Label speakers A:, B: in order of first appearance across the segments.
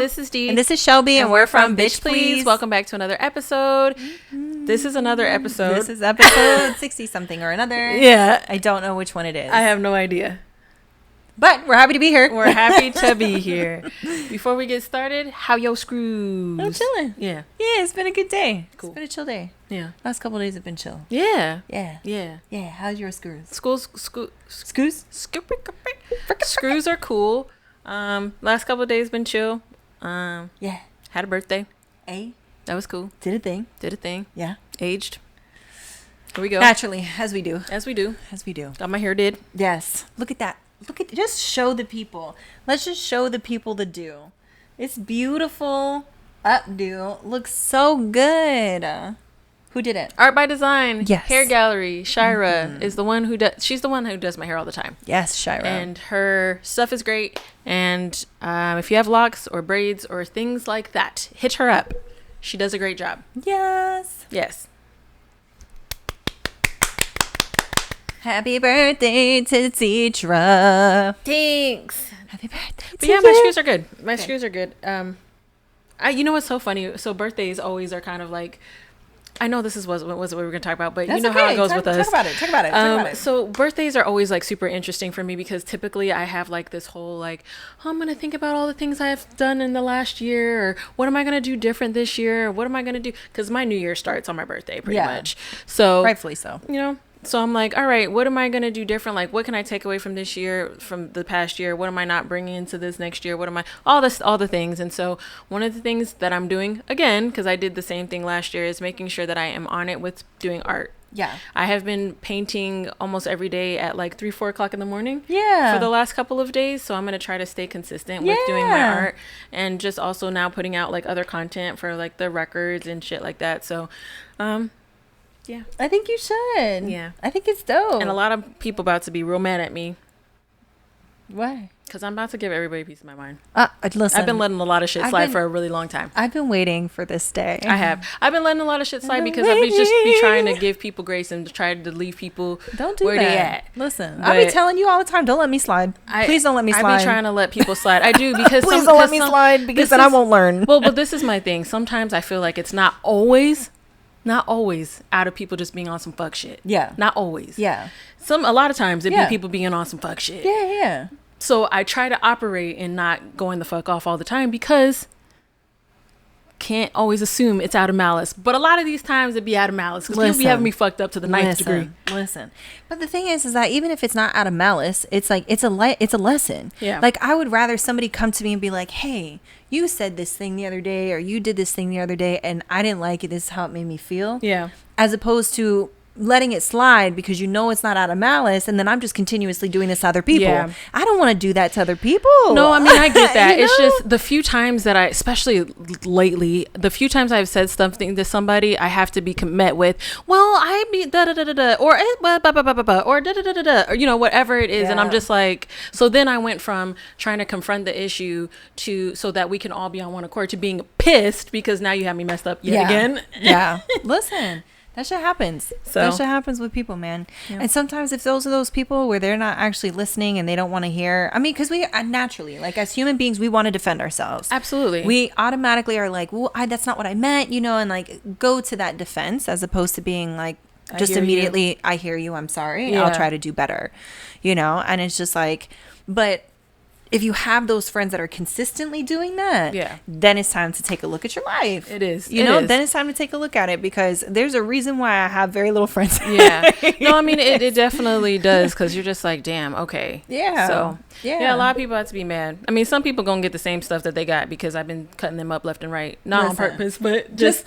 A: this is Dee.
B: And this is Shelbie, and we're from Bitch Please.
A: Welcome back to another episode. This is another episode.
B: This is episode 60-something or another.
A: Yeah.
B: I don't know which one it is.
A: I have no idea.
B: But we're happy to be here.
A: We're happy to be here. Before we get started, how yo screws?
B: I'm chilling.
A: Yeah.
B: Yeah, it's been a good day.
A: Cool.
B: It's been a chill day.
A: Yeah.
B: Last couple of days have been chill.
A: Yeah.
B: Yeah.
A: Yeah.
B: Yeah. How's your screws?
A: Screws are cool. Last couple of days been chill.
B: Yeah.
A: Had a birthday.
B: A.
A: That was cool.
B: Did a thing.
A: Did a thing.
B: Yeah.
A: Aged. Here we go.
B: Naturally, as we do.
A: As we do.
B: As we do.
A: Got my hair did.
B: Yes. Look at that. Just show the people. Let's just show the people the do. It's beautiful. Updo. Looks so good. Who did it?
A: Art by Design.
B: Yes.
A: Hair Gallery. Shira is the one who does. She's the one who does my hair all the time.
B: Yes, Shira.
A: And her stuff is great. And if you have locks or braids or things like that, hit her up. She does a great job.
B: Yes.
A: Yes.
B: Happy birthday to Citra.
A: Thanks.
B: Happy birthday
A: But yeah, my screws are good. My screws are good. You know what's so funny? So birthdays always are kind of like, I know this is what we were going to talk about, but
B: That's
A: you know
B: okay.
A: how it goes with us.
B: Talk about it.
A: So birthdays are always like super interesting for me because typically I have like this whole like, oh, I'm going to think about all the things I've done in the last year, or what am I going to do different this year, or what am I going to do? Because my new year starts on my birthday pretty much. So
B: rightfully so.
A: You know, so I'm like, all right, what am I going to do different? Like, what can I take away from this year, from the past year? What am I not bringing into this next year? What am I, all the things. And so one of the things that I'm doing again, because I did the same thing last year, is making sure that I am on it with doing art.
B: Yeah.
A: I have been painting almost every day at like 3-4 o'clock in the morning.
B: Yeah.
A: For the last couple of days. So I'm going to try to stay consistent with doing my art, and just also now putting out like other content for like the records and shit like that. So, yeah.
B: I think you should.
A: Yeah.
B: I think it's dope.
A: And a lot of people about to be real mad at me.
B: Why?
A: Because I'm about to give everybody a piece of my mind.
B: Listen.
A: I've been letting a lot of shit slide for a really long time.
B: I've been waiting for this day.
A: I have. I've been letting a lot of shit slide because I've just be trying to give people grace and try to leave people where they at.
B: Listen, I be telling you all the time, don't let me slide. Please don't let me slide.
A: I be trying to let people slide. I do because
B: please don't let me slide because then I won't learn.
A: Well, but this is my thing. Sometimes I feel like it's not always out of people just being on some fuck shit.
B: Yeah.
A: Not always.
B: Yeah.
A: A lot of times it be people being on some fuck shit.
B: Yeah.
A: So I try to operate and not going the fuck off all the time because can't always assume it's out of malice. But a lot of these times it be out of malice because people be having me fucked up to the ninth degree.
B: Listen. But the thing is that even if it's not out of malice, it's like it's a lesson.
A: Yeah.
B: Like I would rather somebody come to me and be like, hey, you said this thing the other day, or you did this thing the other day and I didn't like it. This is how it made me feel.
A: Yeah.
B: As opposed to letting it slide because you know it's not out of malice, and then I'm just continuously doing this to other people. I don't want to do that to other people.
A: No, I mean, I get that. It's just the few times that I, especially lately, the few times I've said something to somebody, I have to be met with, well, I be da da da da da, or ba ba ba ba ba, or da da da da da, or you know, whatever it is. And I'm just like, so then I went from trying to confront the issue to so that we can all be on one accord to being pissed because now you have me messed up yet again.
B: Yeah. Listen. That shit happens.
A: That
B: shit happens with people, man.
A: Yeah.
B: And sometimes if those are those people where they're not actually listening and they don't want to hear, I mean, because we naturally, like as human beings, we want to defend ourselves.
A: Absolutely.
B: We automatically are like, well, that's not what I meant, you know, and like go to that defense as opposed to being like, just immediately, I hear you, I'm sorry. I'll try to do better, you know? And it's just like, but if you have those friends that are consistently doing that, then it's time to take a look at your life.
A: It is.
B: Then it's time to take a look at it because there's a reason why I have very little friends.
A: Yeah. No, I mean, it definitely does because you're just like, damn, okay.
B: Yeah.
A: So, a lot of people have to be mad. I mean, some people going to get the same stuff that they got because I've been cutting them up left and right. Not on purpose, but just...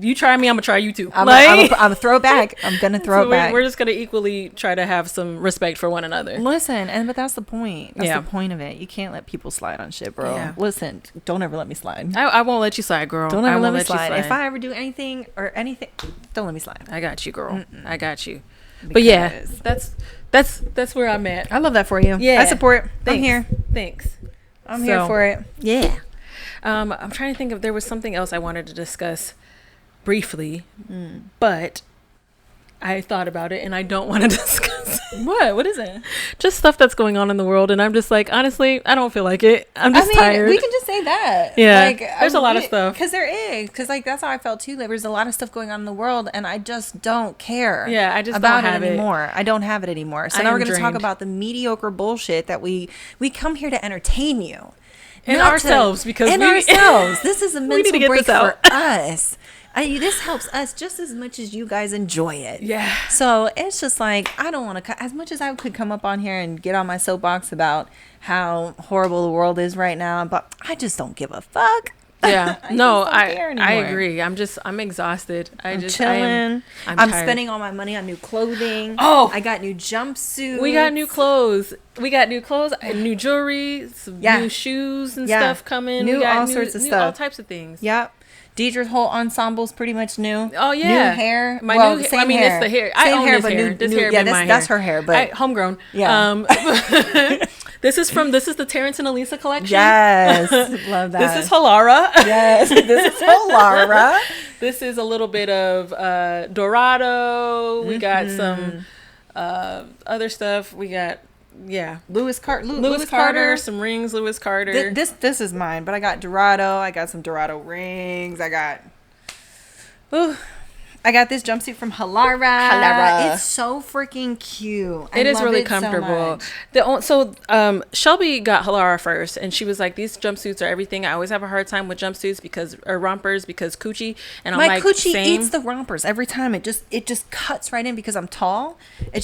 A: You try me, I'm gonna try you too.
B: I'm gonna throw it back. I'm gonna throw it back.
A: We're just gonna equally try to have some respect for one another.
B: Listen, but that's the point. That's the point of it. You can't let people slide on shit, bro. Yeah. Listen, don't ever let me slide.
A: I won't let you slide, girl.
B: Don't ever let me slide. If I ever do anything, don't let me slide.
A: I got you, girl. I got you. Because that's where I'm at.
B: I love that for you.
A: Yeah,
B: I support.
A: Thanks.
B: I'm here.
A: Thanks.
B: I'm here for it. Yeah.
A: I'm trying to think if there was something else I wanted to discuss briefly, but I thought about it and I don't want to discuss it.
B: What is it?
A: Just stuff that's going on in the world, and I'm just like, honestly, I don't feel like it. I'm just tired.
B: We can just say that.
A: Yeah, there's a lot of stuff.
B: Because there is. Because like that's how I felt too. There's a lot of stuff going on in the world, and I just don't care.
A: Yeah, I just
B: about
A: don't have
B: it anymore. I don't have it anymore. So now we're going to talk about the mediocre bullshit that we come here to entertain you.
A: And ourselves, because
B: ourselves. This is a mental break for us.
A: This helps us just as much as you guys enjoy it.
B: Yeah.
A: So it's just like, I don't want to, as much as I could come up on here and get on my soapbox about how horrible the world is right now, but I just don't give a fuck.
B: Yeah.
A: I agree. I'm exhausted. I'm chilling. I'm spending all my money on new clothing.
B: Oh,
A: I got new jumpsuits.
B: We got new clothes. And new jewelry, new shoes and stuff coming.
A: We got all sorts of stuff.
B: All types of things.
A: Yep. Deidre's whole ensemble's pretty much new.
B: Oh yeah,
A: new hair.
B: New hair. It's the hair. I own this hair. This hair been my hair.
A: That's her hair, but
B: homegrown.
A: Yeah.
B: This is the Terrence and Elisa collection.
A: Yes, love that.
B: This is Halara.
A: Yes, this is Halara.
B: This is a little bit of Dorado. We got some other stuff. We got. Yeah,
A: Louis Carter,
B: some rings. Louis Carter.
A: This is mine, but I got Dorado. I got some Dorado rings. I got this jumpsuit from Halara. It's so freaking cute.
B: It is really comfortable. Shelby got Halara first, and she was like, "These jumpsuits are everything. I always have a hard time with jumpsuits or rompers because coochie." And
A: my coochie eats the rompers every time. It just cuts right in because I'm tall. I'm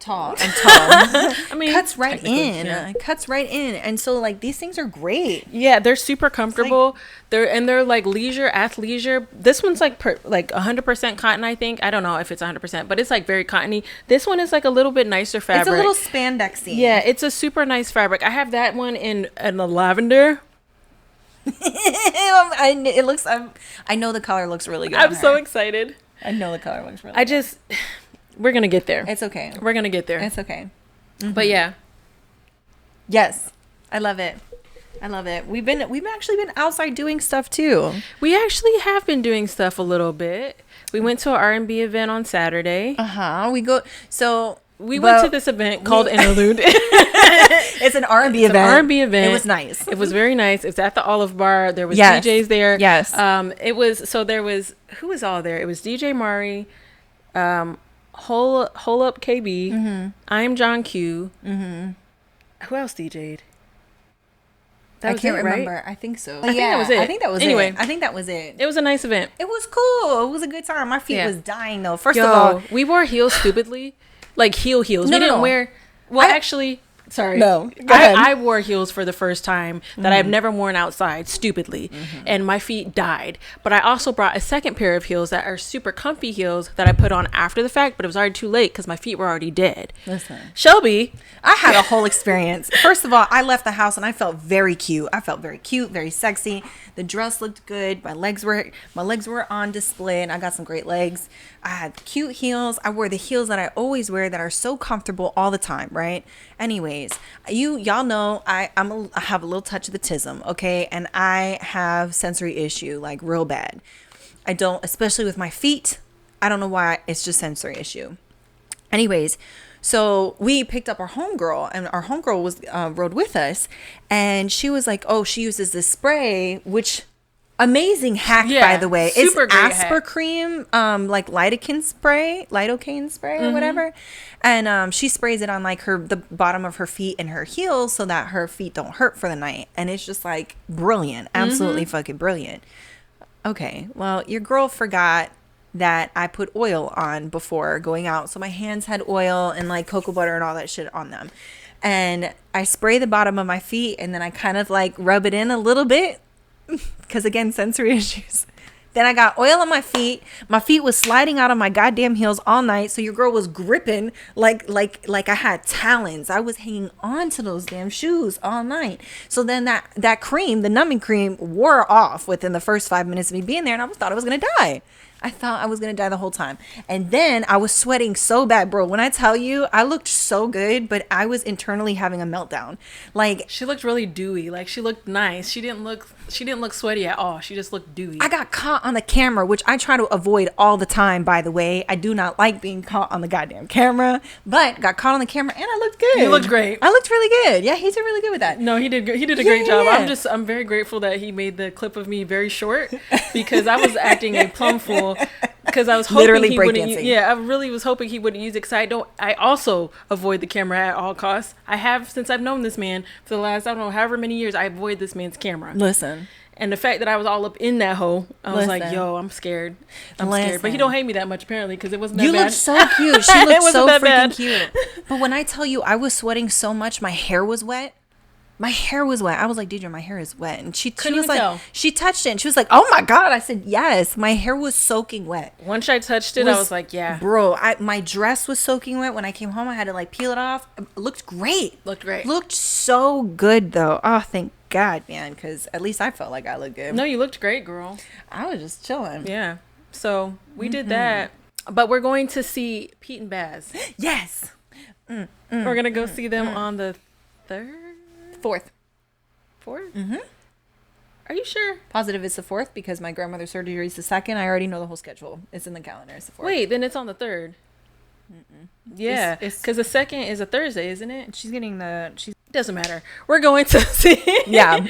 A: tall.
B: I mean,
A: cuts right in. And so like these things are great.
B: Yeah, they're super comfortable. They're like leisure, athleisure. This one's like 100% cotton, I think. I don't know if it's 100%, but it's like very cottony. This one is like a little bit nicer fabric.
A: It's a little spandexy.
B: Yeah, it's a super nice fabric. I have that one in a lavender.
A: I know the color looks really good.
B: I'm so excited.
A: I know the color looks really good.
B: We're going to get there.
A: It's okay.
B: We're going to get there.
A: It's okay. Mm-hmm.
B: But yeah.
A: Yes. I love it. We've actually been outside doing stuff too.
B: We actually have been doing stuff a little bit. We went to an R&B event on Saturday.
A: We went
B: to this event called Interlude.
A: It's an R&B event.
B: R&B event.
A: It was nice.
B: It was very nice. It's at the Olive Bar. There was DJs there.
A: Yes.
B: Who was all there? It was DJ Mari, Hole Up KB,
A: mm-hmm.
B: I'm John Q.
A: Mm-hmm.
B: Who else DJ'd?
A: I can't remember. I think so.
B: I think that was it.
A: I think that was it. I think that was it.
B: It was a nice event.
A: It was cool. It was a good time. My feet was dying though. First of all,
B: we wore heels stupidly, like heels. We didn't wear. Well, actually. Sorry.
A: No. Go ahead.
B: I wore heels for the first time that I've never worn outside, stupidly. And my feet died. But I also brought a second pair of heels that are super comfy heels that I put on after the fact, but it was already too late because my feet were already dead.
A: Listen.
B: Shelby.
A: I had a whole experience. First of all, I left the house and I felt very cute. Very sexy. The dress looked good. My legs were on display and I got some great legs. I had cute heels. I wore the heels that I always wear that are so comfortable all the time, right? Anyways, y'all know I have a little touch of the tism, okay? And I have sensory issue, like real bad. I don't, especially with my feet. I don't know why. It's just sensory issue. Anyways, so we picked up our homegirl, and our homegirl was rode with us, and she was like, "Oh, she uses this spray," which amazing hack, by the way. It's Asper cream, like lidocaine spray or whatever, and she sprays it on like the bottom of her feet and her heels so that her feet don't hurt for the night, and it's just like brilliant, absolutely fucking brilliant. Okay, well, your girl forgot that I put oil on before going out. So my hands had oil and like cocoa butter and all that shit on them. And I spray the bottom of my feet and then I kind of like rub it in a little bit because again, sensory issues. Then I got oil on my feet. My feet was sliding out of my goddamn heels all night. So your girl was gripping like I had talons. I was hanging on to those damn shoes all night. So then that cream, the numbing cream, wore off within the first 5 minutes of me being there, and I thought I was gonna die.
B: I thought I was going to die the whole time. And then I was sweating so bad, bro. When I tell you, I looked so good, but I was internally having a meltdown. Like,
A: she looked really dewy. Like, she looked nice. She didn't look sweaty at all. She just looked dewy.
B: I got caught on the camera, which I try to avoid all the time, by the way. I do not like being caught on the goddamn camera, but got caught on the camera and I looked good.
A: You looked great.
B: I looked really good. Yeah, he did really good with that.
A: No, he did a great job. I'm very grateful that he made the clip of me very short, because I was acting a plum fool, because I was hoping
B: literally
A: he wouldn't. I really was hoping he wouldn't use it, because I also avoid the camera at all costs. I have, since I've known this man for the last, I don't know, however many years, I avoid this man's camera.
B: Listen.
A: And the fact that I was all up in that hole, I was like, yo, I'm scared. I'm scared. But he don't hate me that much, apparently, because it wasn't that bad.
B: You looked so cute. She looked so freaking cute. But when I tell you, I was sweating so much, my hair was wet. My hair was wet. I was like, Deidre, my hair is wet. And she was like, tell. She touched it and she was like, oh my God. I said, yes, my hair was soaking wet.
A: Once I touched it, I was like, yeah.
B: Bro, my dress was soaking wet. When I came home, I had to like peel it off. It looked great. Looked so good though. Oh, thank God, man. Because at least I felt like I looked good.
A: No, you looked great, girl.
B: I was just chilling.
A: Yeah. So we did that. But we're going to see Pete and Baz.
B: Yes.
A: We're going to go see them on the 3rd?
B: 4th.
A: 4th? Mm-hmm. Are you sure?
B: Positive it's the 4th because my grandmother's surgery is the 2nd. I already know the whole schedule. It's in the calendar. It's the 4th.
A: Wait, then it's on the 3rd. Yeah, because the 2nd is a Thursday, isn't it?
B: She's getting
A: Doesn't matter. We're going to see.
B: Yeah.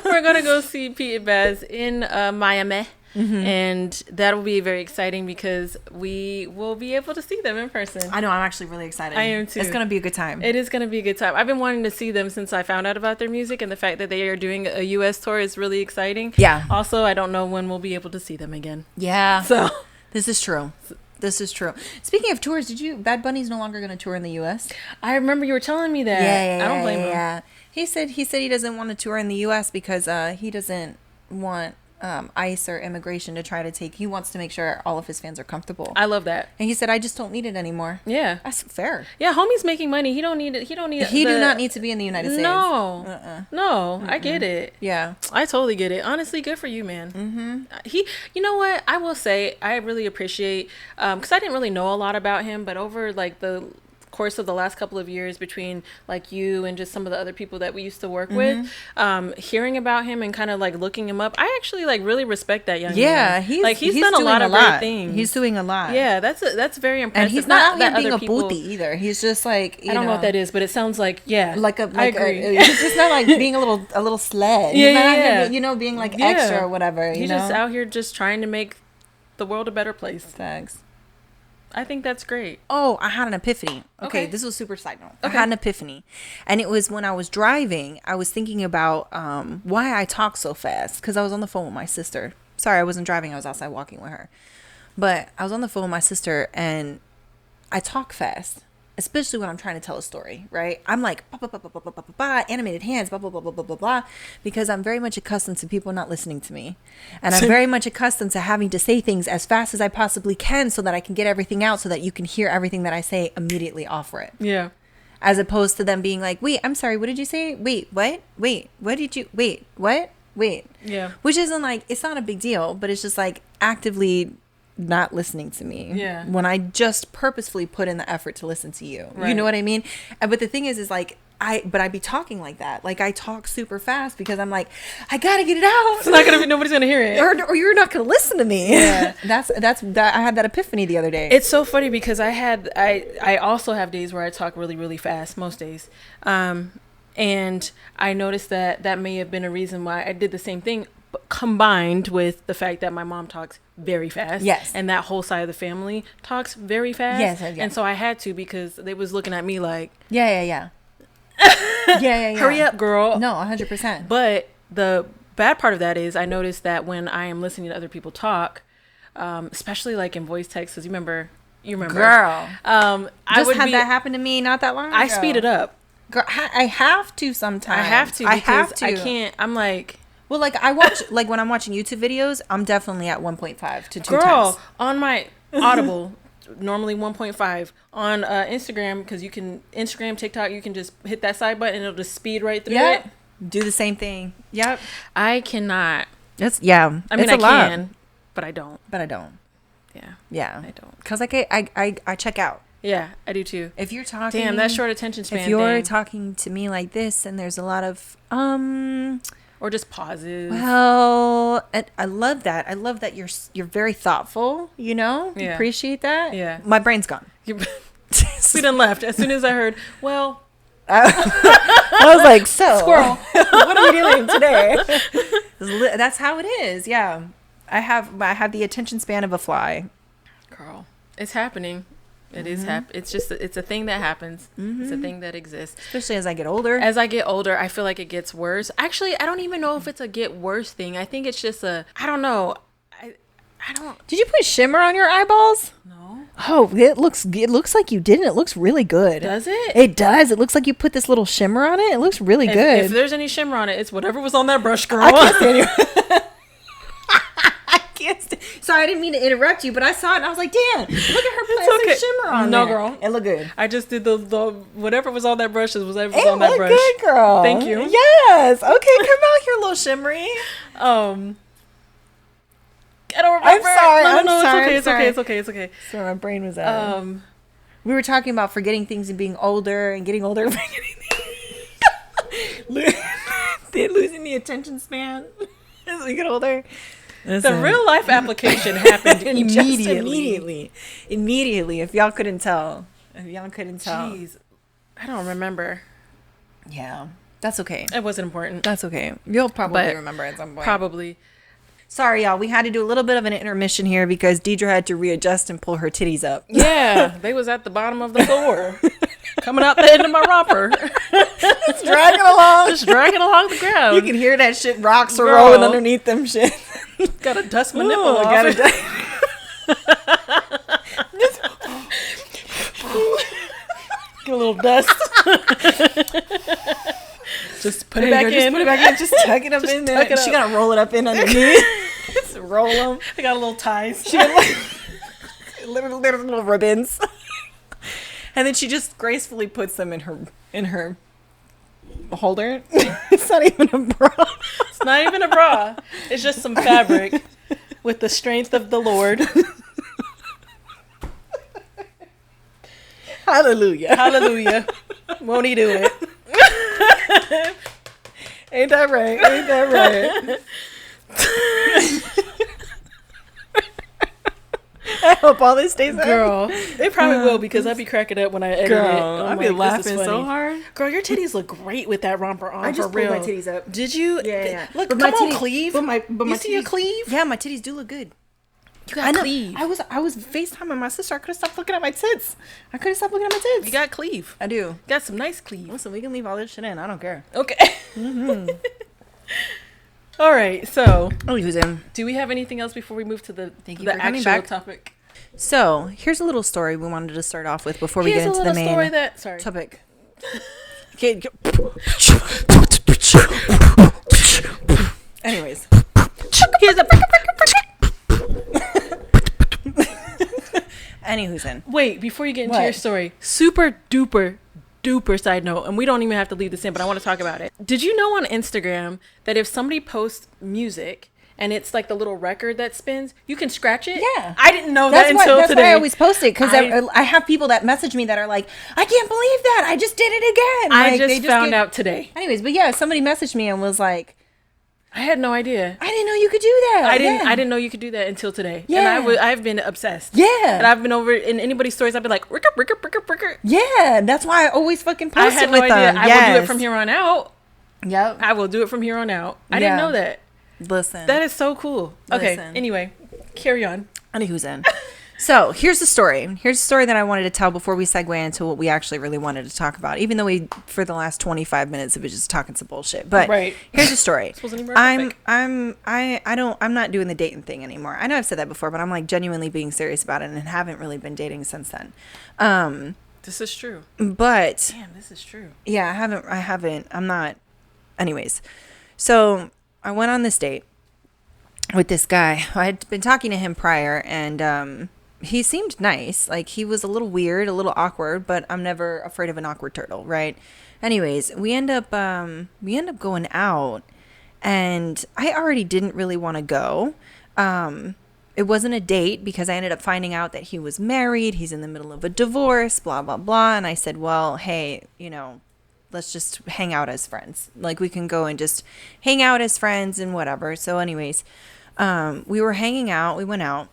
A: We're going to go see Pete and Baz in Miami. And that'll be very exciting because we will be able to see them in person.
B: I know. I'm actually really excited.
A: I am too.
B: It's going to be a good time.
A: It is going to be a good time. I've been wanting to see them since I found out about their music, and the fact that they are doing a U.S. tour is really exciting.
B: Yeah.
A: Also, I don't know when we'll be able to see them again.
B: Yeah.
A: So
B: this is true. This is true. Speaking of tours, Bad Bunny's no longer going to tour in the U.S.?
A: I remember you were telling me that.
B: Yeah,
A: I don't blame him.
B: Yeah. He said he doesn't want to tour in the U.S. because he doesn't want ICE or immigration to try to take. He wants to make sure all of his fans are comfortable.
A: I love that.
B: And he said, I just don't need it anymore.
A: Yeah.
B: That's fair.
A: Yeah, homie's making money. He don't need it. He
B: do not need to be in the United States.
A: No. No, I get it.
B: Yeah.
A: I totally get it. Honestly, good for you, man. You know what? I will say, I really appreciate, because I didn't really know a lot about him, but over like the course of the last couple of years between like you and just some of the other people that we used to work with, hearing about him and kind of like looking him up, I actually like really respect that young man. He's done a lot of great things.
B: He's doing a lot.
A: Yeah, that's very impressive.
B: And he's not out here being a booty either. He's just like,
A: I don't know what that is, but it sounds like I agree.
B: He's just not like being a little sled.
A: Yeah,
B: he's not being like extra or whatever.
A: He's just out here just trying to make the world a better place.
B: Thanks.
A: I think that's great.
B: Oh, I had an epiphany. Okay, this was super side note. I had an epiphany. And it was when I was driving, I was thinking about why I talk so fast. Because I was on the phone with my sister. Sorry, I wasn't driving. I was outside walking with her. But I was on the phone with my sister and I talk fast. Especially when I'm trying to tell a story, right? I'm like, blah, blah, blah, blah, blah, blah, blah, blah, animated hands, blah, blah, blah, blah, blah, blah, blah, because I'm very much accustomed to people not listening to me. And I'm very much accustomed to having to say things as fast as I possibly can so that I can get everything out so that you can hear everything that I say immediately off rip.
A: Yeah.
B: As opposed to them being like, wait, I'm sorry, what did you say? Wait, what? Wait, what did you, wait, what? Wait.
A: Yeah.
B: Which isn't like, it's not a big deal, but it's just like actively not listening to me.
A: Yeah.
B: When I just purposefully put in the effort to listen to you.
A: Right.
B: You know what I mean? But the thing is like, I be talking like that. Like I talk super fast because I'm like, I gotta get it out.
A: It's not gonna be, nobody's gonna hear it.
B: Or you're not gonna listen to me. Yeah. that's I had that epiphany the other day.
A: It's so funny because I also have days where I talk really, really fast, most days. And I noticed that may have been a reason why I did the same thing, combined with the fact that my mom talks very fast.
B: Yes.
A: And that whole side of the family talks very fast.
B: Yes. Yeah.
A: And so I had to, because they was looking at me like,
B: yeah.
A: Hurry up, girl.
B: No, 100%.
A: But the bad part of that is I noticed that when I am listening to other people talk, especially like in voice text, because you remember,
B: girl.
A: I would
B: had that happen to me not that long ago.
A: I speed it up.
B: Girl, I have to sometimes.
A: I have to because I can't. I'm like.
B: Well, like I watch, like when I'm watching YouTube videos, I'm definitely at 1.5 to 2
A: Girl,
B: times.
A: On my Audible, normally 1.5. On Instagram, because you can, Instagram, TikTok, you can just hit that side button and it'll just speed right through it.
B: Do the same thing. Yep.
A: I cannot.
B: I mean,
A: I can, but I don't.
B: Yeah.
A: I don't.
B: Because like I check out.
A: Yeah, I do too.
B: If you're talking,
A: damn, that short attention span.
B: If you're talking to me like this, and there's a lot of
A: or just pauses.
B: Well, I love that. I love that you're very thoughtful. You know, appreciate that.
A: Yeah,
B: my brain's gone.
A: We done left as soon as I heard. Well,
B: I was like, so
A: squirrel.
B: What are we doing today? That's how it is. Yeah, I have the attention span of a fly.
A: Girl, it's happening. It is it's just it's a thing that happens. It's a thing that exists,
B: especially as I get older.
A: As I get older, I feel like it gets worse. Actually, I don't even know if it's a get worse thing. I think it's just I don't know. I don't.
B: Did you put shimmer on your eyeballs?
A: No.
B: Oh, it looks like you didn't. It looks really good.
A: Does it?
B: It does. It looks like you put this little shimmer on it. It looks really good.
A: If there's any shimmer on it, it's whatever was on that brush, girl.
B: I can't stand you. Sorry, I didn't mean to interrupt you, but I saw it and I was like, damn, look at her putting some shimmer on
A: No,
B: there.
A: girl.
B: It looked good.
A: I just did the whatever was on that brush was whatever was on that brush.
B: It looked good, girl.
A: Thank you.
B: Yes. Okay, come out here, little shimmery.
A: I don't remember.
B: I'm sorry.
A: No,
B: sorry.
A: It's okay.
B: So my brain was out. We were talking about forgetting things and being older and getting older. Losing the attention span as we get older.
A: The real life application happened
B: immediately. If y'all couldn't tell.
A: Jeez. I don't remember.
B: Yeah. That's okay.
A: It wasn't important.
B: That's okay. You'll probably remember at some point.
A: Probably.
B: Sorry, y'all. We had to do a little bit of an intermission here because Deidre had to readjust and pull her titties up.
A: Yeah. They was at the bottom of the floor. Coming out the end of my romper.
B: Just dragging along
A: the ground.
B: You can hear that shit. Rocks are rolling underneath them shit.
A: Gotta dust my nipple off. Get a little dust. Just put it back in.
B: Just tuck it up in there. She gotta roll it up in underneath. Just roll them.
A: I got little ties.
B: She got little ribbons. And then she just gracefully puts them in her holder. It's not even a bra.
A: It's not even a bra. It's just some fabric with the strength of the Lord. Hallelujah. Won't he do it?
B: Ain't that right? I hope all this stays
A: girl. It probably will because I'd be cracking up when I edit it.
B: I'd be laughing so hard.
A: Girl, your titties look great with that romper on.
B: I just pulled my titties up.
A: Did you?
B: Yeah.
A: Look, come on, cleave.
B: You
A: see your cleave?
B: Yeah, my titties do look good.
A: You got cleave.
B: I was FaceTiming my sister. I could have stopped looking at my tits. You
A: got cleave.
B: I do. You
A: got some nice cleave.
B: Listen, we can leave all this shit in. I don't care.
A: Okay. All right. So,
B: him.
A: Do we have anything else before we move to the
B: actual
A: topic?
B: So, here's a little story we wanted to start off with before we get into the main topic. Okay. Anyways. Here's a Anywho's.
A: Wait, before you get into your story, super duper side note, and we don't even have to leave this in, but I want to talk about it. Did you know on Instagram that if somebody posts music and it's like the little record that spins, you can scratch it?
B: Yeah.
A: I didn't know that until today.
B: That's why I always post it, because I have people that message me that are like, I can't believe that. I just did it again.
A: I just found out today.
B: Anyways, but yeah, somebody messaged me and was like,
A: I had no idea.
B: I didn't know you could do that.
A: I didn't know you could do that until today.
B: Yeah.
A: And I've been obsessed.
B: Yeah.
A: And I've been over in anybody's stories. I've been like, ricker.
B: Yeah. That's why I always fucking post
A: I had
B: it
A: no
B: with
A: idea.
B: them.
A: I will do it from here on out.
B: Yep.
A: I will do it from here on out. I didn't know that.
B: Listen.
A: That is so cool. Okay. Anyway, carry on.
B: Anywho's. So here's the story. Here's the story that I wanted to tell before we segue into what we actually really wanted to talk about. Even though we, for the last 25 minutes, it was just talking some bullshit. But here's the story. I'm not doing the dating thing anymore. I know I've said that before, but I'm like genuinely being serious about it and haven't really been dating since then.
A: This is true.
B: But
A: damn, this is true.
B: Yeah, I haven't. I'm not. Anyways, so I went on this date with this guy. I had been talking to him prior, and he seemed nice. Like, he was a little weird, a little awkward, but I'm never afraid of an awkward turtle, right? Anyways, we end up going out, and I already didn't really want to go. it wasn't a date because I ended up finding out that he was married. He's in the middle of a divorce, blah, blah, blah. And I said, well, hey, you know, let's just hang out as friends. Like, we can go and just hang out as friends and whatever. So anyways, we were hanging out. We went out.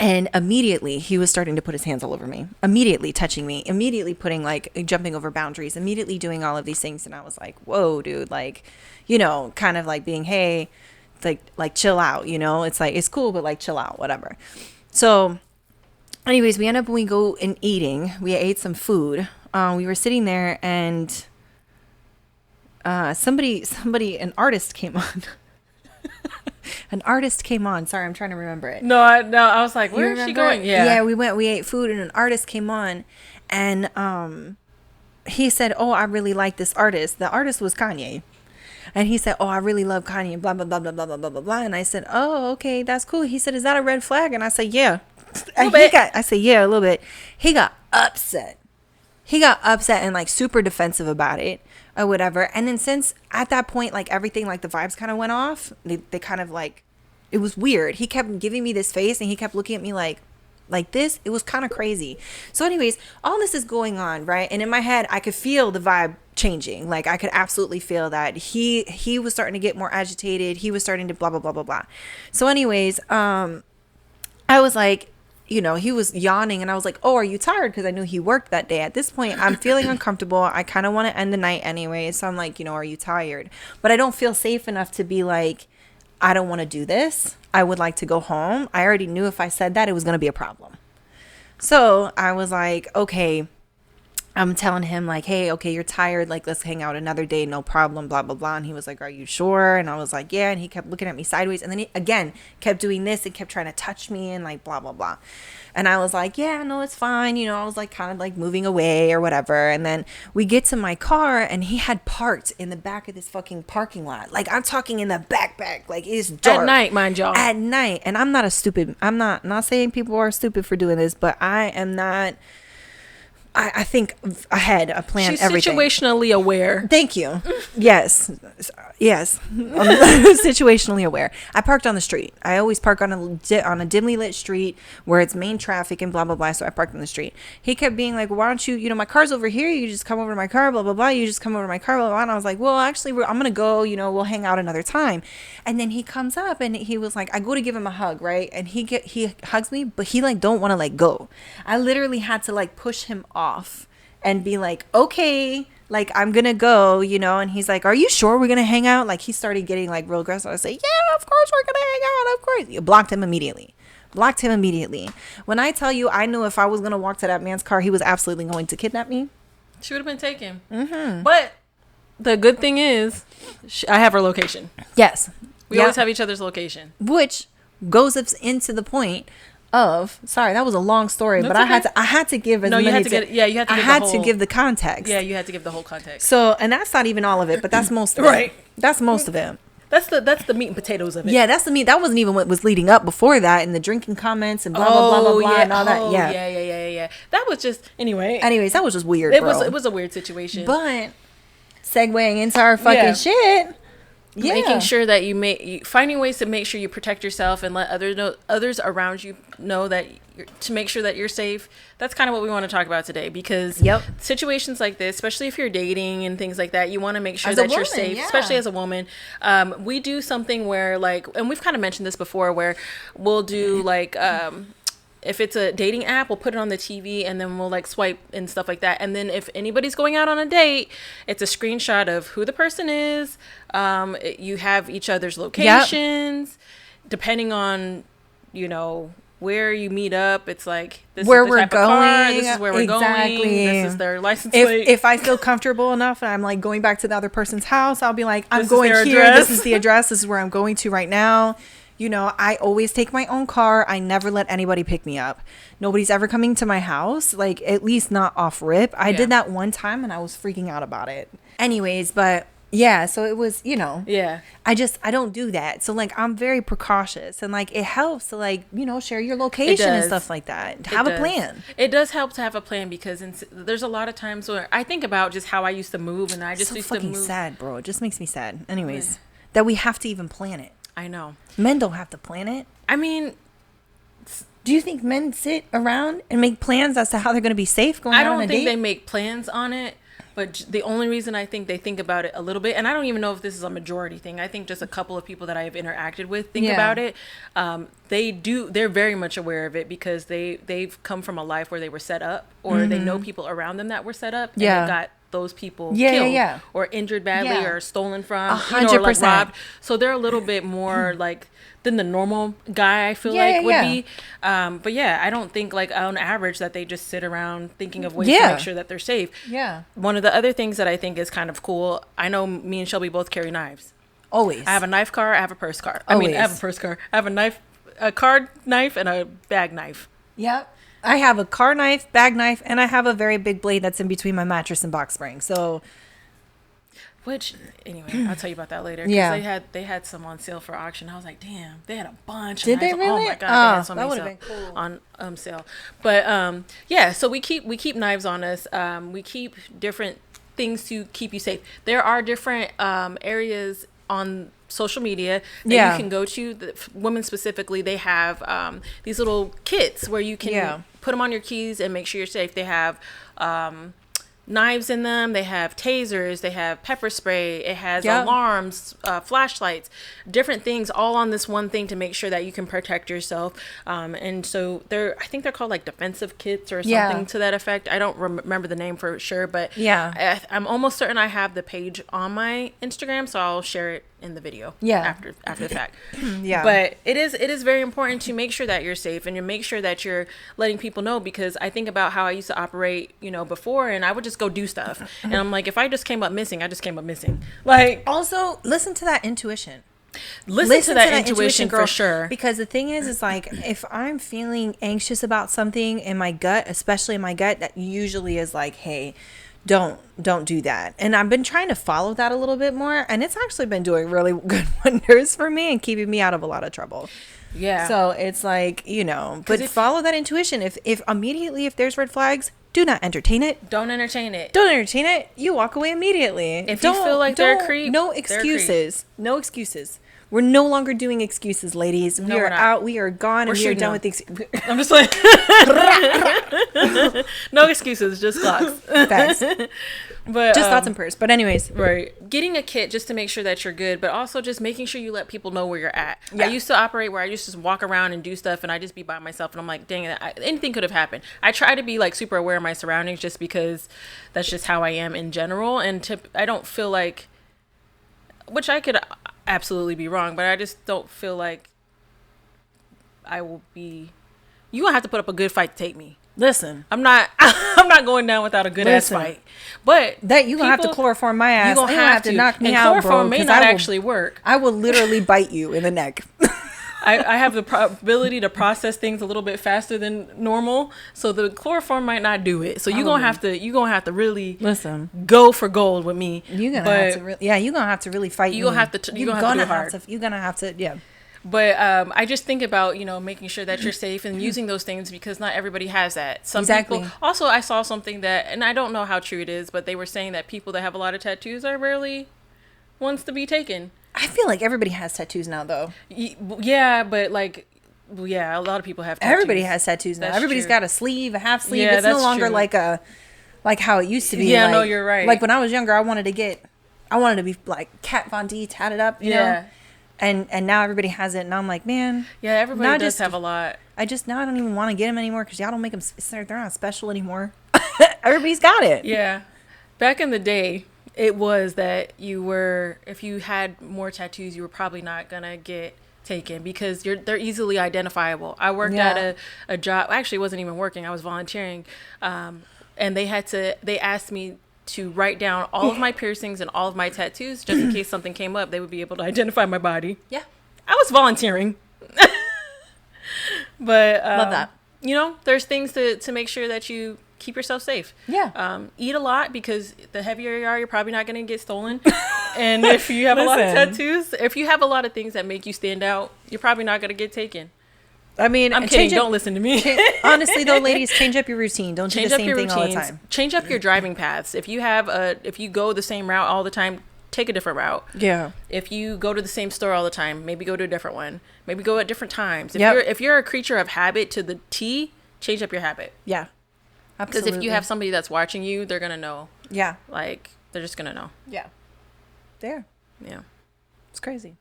B: And immediately he was starting to put his hands all over me, immediately touching me, immediately putting like jumping over boundaries, immediately doing all of these things. And I was like, whoa, dude, like, you know, kind of like being, hey, like chill out, you know, it's like, it's cool, but like chill out, whatever. So anyways, we end up, when we go and eating, we ate some food. We were sitting there and somebody, an artist came on. An artist came on. Sorry, I'm trying to remember it.
A: No, I was like, where is she going?
B: Yeah, we ate food and an artist came on, and he said, oh, I really like this artist. The artist was Kanye. And he said, oh, I really love Kanye, blah, blah, blah, blah, blah, blah, blah, blah, blah. And I said, oh, okay, that's cool. He said, is that a red flag? And I said, yeah. I said, yeah, a little bit. He got upset. And like super defensive about it or whatever. And then since at that point, like everything, like the vibes kind of went off. They kind of like, it was weird. He kept giving me this face and he kept looking at me like this. It was kind of crazy. So anyways, all this is going on, right? And in my head, I could feel the vibe changing. Like I could absolutely feel that he was starting to get more agitated. He was starting to blah, blah, blah, blah, blah. So anyways, I was like, you know, he was yawning and I was like, oh, are you tired? Because I knew he worked that day. At this point, I'm feeling uncomfortable. I kind of want to end the night anyway. So I'm like, you know, are you tired? But I don't feel safe enough to be like, I don't want to do this. I would like to go home. I already knew if I said that, it was going to be a problem. So I was like, okay. I'm telling him like, hey, okay, you're tired. Like, let's hang out another day. No problem, blah, blah, blah. And he was like, are you sure? And I was like, yeah. And he kept looking at me sideways. And then he, again, kept doing this and kept trying to touch me and like, blah, blah, blah. And I was like, yeah, no, it's fine. You know, I was like kind of like moving away or whatever. And then we get to my car and he had parked in the back of this fucking parking lot. Like, I'm talking in the back. Like, it's dark.
A: At night, mind y'all.
B: At night. And I'm not saying people are stupid for doing this, but I am not. I think ahead. I plan everything.
A: She's situationally aware.
B: Thank you. Yes. Situationally aware. I parked on the street. I always park on a dimly lit street where it's main traffic and blah, blah, blah. So I parked on the street. He kept being like, why don't you, my car's over here. You just come over to my car, blah, blah, blah. You just come over to my car, blah, blah, blah. And I was like, well, actually, I'm going to go, we'll hang out another time. And then he comes up and he was like, I go to give him a hug, right? And he hugs me, but he like don't want to like go. I literally had to like push him off and be like, okay, like I'm gonna go, and he's like, are you sure we're gonna hang out? Like he started getting like real aggressive. I say, yeah, of course we're gonna hang out, of course. You blocked him immediately. When I tell you, I knew if I was gonna walk to that man's car, he was absolutely going to kidnap me.
A: She would have been taken. Mm-hmm. But the good thing is, I have her location.
B: Yes,
A: we always have each other's location,
B: which goes up into the point of, sorry, that was a long story, but okay. I had to give as many. I had to give the context.
A: Yeah, you had to give the whole context.
B: So, and that's not even all of it, but that's most of it. Right. That's most of it.
A: That's the meat and potatoes of it.
B: Yeah, that's the meat. That wasn't even what was leading up before that, and the drinking comments and blah blah blah blah blah and all that.
A: Yeah. That was just
B: Anyways, that was just weird.
A: It was a weird situation.
B: But segueing into our fucking shit. Yeah.
A: Making sure that finding ways to make sure you protect yourself and let others around you know that to make sure that you're safe. That's kind of what we want to talk about today, because situations like this, especially if you're dating and things like that, you want to make sure that you're safe, especially as a woman. We do something where and we've kind of mentioned this before, where we'll do if it's a dating app, we'll put it on the TV and then we'll swipe and stuff like that. And then if anybody's going out on a date, it's a screenshot of who the person is. You have each other's locations, depending on, where you meet up. It's like, this
B: where
A: is the type of car, this is where we're going, this is their license plate.
B: If I feel comfortable enough and I'm going back to the other person's house, I'll be like, I'm going here. This is the address. This is where I'm going to right now. I always take my own car. I never let anybody pick me up. Nobody's ever coming to my house, at least not off rip. I did that one time and I was freaking out about it. Anyways, but yeah, so it was,
A: Yeah.
B: I don't do that. So I'm very precautious, and it helps to share your location and stuff like that. Have a plan.
A: It does help to have a plan, because there's a lot of times where I think about just how I used to move, and I just used to move.
B: Sad, bro. It just makes me sad. Anyways, that we have to even plan it.
A: I know.
B: Men don't have to plan it.
A: I mean,
B: Do you think men sit around and make plans as to how they're going to be safe going out on a date?
A: I don't think they make plans on it. But the only reason I think they think about it a little bit, and I don't even know if this is a majority thing. I think just a couple of people that I have interacted with think about it. They're very much aware of it because they've come from a life where they were set up, or they know people around them that were set up, and they got those people killed or injured badly or stolen from,
B: 100%.
A: Or like robbed. So they're a little bit more like than the normal guy, I feel like would be. But yeah, I don't think like on average that they just sit around thinking of ways to make sure that they're safe. Yeah. One of the other things that I think is kind of cool, I know me and Shelby both carry knives.
B: Always.
A: I have a knife car, I have a purse car. I have a purse car. I have a knife, a card knife and a bag knife.
B: Yep. I have a car knife, bag knife, and I have a very big blade that's in between my mattress and box spring. So,
A: which anyway, I'll tell you about that later. Yeah, they had some on sale for auction. I was like, damn, they had a bunch.
B: Did they really?
A: Oh my god, they had so many that would have been cool on sale. But yeah, so we keep knives on us. We keep different things to keep you safe. There are different areas on social media that you can go to. Women specifically, they have these little kits where you can put them on your keys and make sure you're safe. They have knives in them, they have tasers, they have pepper spray, it has alarms, flashlights, different things all on this one thing to make sure that you can protect yourself. And so I think they're called like defensive kits or something to that effect. I don't remember the name for sure, but I'm almost certain I have the page on my Instagram, so I'll share it in the video after the fact. But it is very important to make sure that you're safe and you make sure that you're letting people know, because I think about how I used to operate, before, and I would just go do stuff and I'm like, if I just came up missing, I just came up missing. Like,
B: also listen to that intuition.
A: Listen to that intuition, girl, for sure.
B: Because the thing is like, if I'm feeling anxious about something in my gut, especially in my gut, that usually is like, hey, don't do that. And I've been trying to follow that a little bit more, and it's actually been doing really good wonders for me and keeping me out of a lot of trouble. Yeah. So it's like, but follow that intuition. If immediately, if there's red flags, do not entertain it.
A: Don't entertain it.
B: Don't entertain it. You walk away immediately.
A: If you feel like they're a creep,
B: no excuses. No excuses. We're no longer doing excuses, ladies. We are out. We are gone. And we are done with the
A: I'm just like, no excuses, just clocks.
B: Thanks. But just thoughts and prayers. But anyways,
A: right. Getting a kit just to make sure that you're good, but also just making sure you let people know where you're at. Yeah. I used to operate where I used to just walk around and do stuff, and I just be by myself, and I'm like, dang it, anything could have happened. I try to be like super aware of my surroundings, just because that's just how I am in general, and I don't feel like, which I could absolutely be wrong, but I just don't feel like I will be. You gonna have to put up a good fight to take me.
B: Listen,
A: I'm not going down without a good ass fight. But
B: that you gonna have to chloroform my ass.
A: You gonna have to knock me out, bro. Chloroform may not actually work.
B: I will literally bite you in the neck.
A: I have the ability to process things a little bit faster than normal, so the chloroform might not do it. So you're gonna have to really go for gold with me.
B: You're gonna have to really fight.
A: You're gonna have to do hard.
B: You're gonna have to.
A: But I just think about, making sure that you're safe and using those things, because not everybody has that. Some people. Also, I saw something that, and I don't know how true it is, but they were saying that people that have a lot of tattoos are rarely ones to be taken.
B: I feel like everybody has tattoos now, though.
A: Yeah, but a lot of people have tattoos.
B: Everybody has tattoos now. That's Everybody's got a sleeve, a half sleeve. It's no longer like how it used to be.
A: Yeah, no, you're right.
B: Like when I was younger, I wanted to be like Kat Von D tatted up, you know? And now everybody has it, and I'm like, man.
A: Yeah, everybody does have a lot.
B: I don't even want to get them anymore, because y'all don't make them. They're not special anymore. Everybody's got it.
A: Yeah, back in the day, it was that if you had more tattoos, you were probably not gonna get taken, because they're easily identifiable. I worked at a job. Actually, it wasn't even working. I was volunteering, and they asked me to write down all of my piercings and all of my tattoos, just in case something came up, they would be able to identify my body. Yeah. I was volunteering. But
B: love that.
A: There's things to make sure that you keep yourself safe. Yeah. Eat a lot, because the heavier you are, you're probably not going to get stolen. And if you have a lot of tattoos, if you have a lot of things that make you stand out, you're probably not going to get taken.
B: I mean,
A: I'm kidding. Don't listen to me.
B: Honestly, though, ladies, change up your routine. Don't do the same thing all the time.
A: Change up your driving paths. If you go the same route all the time, take a different route.
B: Yeah.
A: If you go to the same store all the time, maybe go to a different one. Maybe go at different times. If you're a creature of habit to the T, change up your habit.
B: Yeah.
A: Because if you have somebody that's watching you, they're going to know.
B: Yeah.
A: Like, they're just going to know.
B: Yeah. There.
A: Yeah.
B: It's crazy.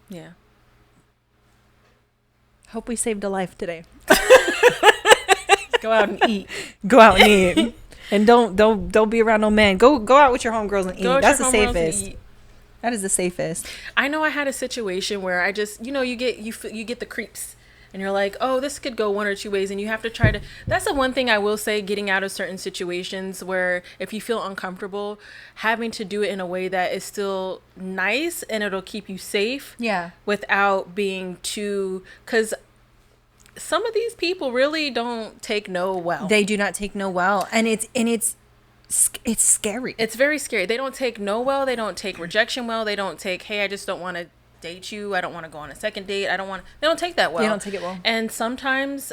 A: Yeah.
B: Hope we saved a life today.
A: Go out and eat.
B: Go out and eat. And don't be around no man. Go out with your homegirls and eat. That's the safest. That is the safest.
A: I know I had a situation where I just, you get the creeps. And you're like, oh, this could go one or two ways. And you have to try to... That's the one thing I will say, getting out of certain situations where if you feel uncomfortable, having to do it in a way that is still nice and it'll keep you safe.
B: Yeah. Without
A: being too... Because some of these people really don't take no well.
B: They do not take no well. And it's scary.
A: It's very scary. They don't take no well. They don't take rejection well. They don't take, hey, I just don't want to date you. I don't want to go on a second date. They don't take that well.
B: They don't take it well.
A: And sometimes